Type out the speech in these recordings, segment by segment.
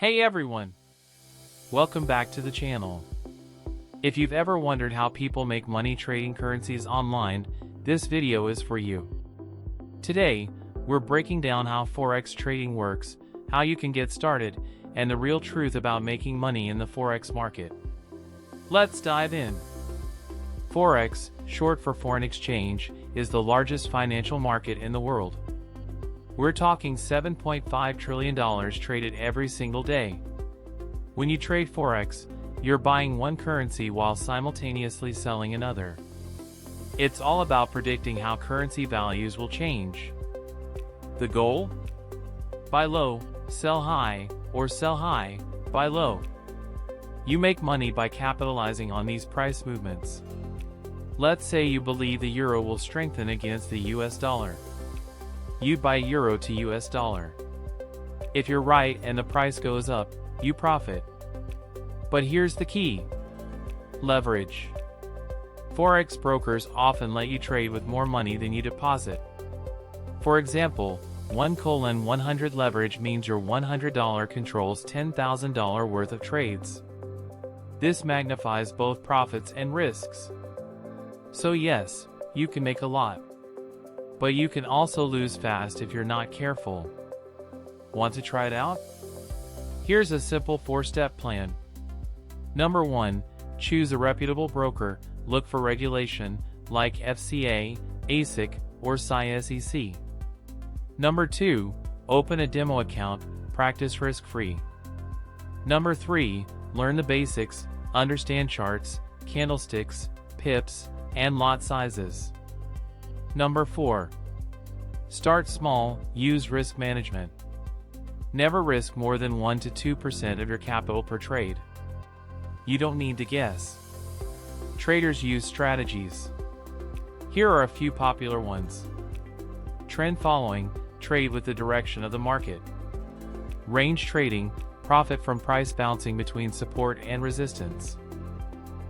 Hey everyone! Welcome back to the channel. If you've ever wondered how people make money trading currencies online, this video is for you. Today, we're breaking down how Forex trading works, how you can get started, and the real truth about making money in the Forex market. Let's dive in. Forex, short for foreign exchange, is the largest financial market in the world. We're talking $7.5 trillion traded every single day. When you trade Forex, you're buying one currency while simultaneously selling another. It's all about predicting how currency values will change. The goal? Buy low, sell high, or sell high, buy low. You make money by capitalizing on these price movements. Let's say you believe the euro will strengthen against the US dollar. You buy euro to US dollar. If you're right and the price goes up, you profit. But here's the key. Leverage. Forex brokers often let you trade with more money than you deposit. For example, 1:100 leverage means your $100 controls $10,000 worth of trades. This magnifies both profits and risks. So yes, you can make a lot. But you can also lose fast if you're not careful. Want to try it out? Here's a simple 4-step plan. Number 1, choose a reputable broker. Look for regulation, like FCA, ASIC, or SEC. Number 2, open a demo account, practice risk-free. Number 3, learn the basics, understand charts, candlesticks, pips, and lot sizes. Number 4, start small, use risk management. Never risk more than 1 to 2% of your capital per trade. You don't need to guess. Traders use strategies. Here are a few popular ones. Trend following, trade with the direction of the market. Range trading, profit from price bouncing between support and resistance.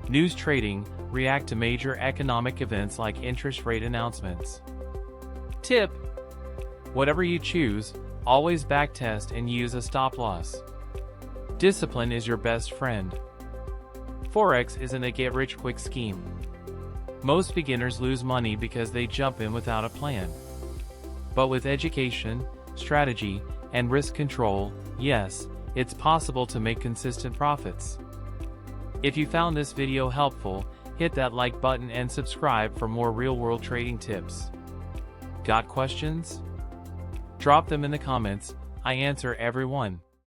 News trading, react to major economic events like interest rate announcements. Tip: whatever you choose, always backtest and use a stop loss. Discipline is your best friend. Forex isn't a get-rich-quick scheme. Most beginners lose money because they jump in without a plan. But with education, strategy, and risk control, yes, it's possible to make consistent profits. If you found this video helpful, hit that like button and subscribe for more real-world trading tips. Got questions? Drop them in the comments, I answer every one.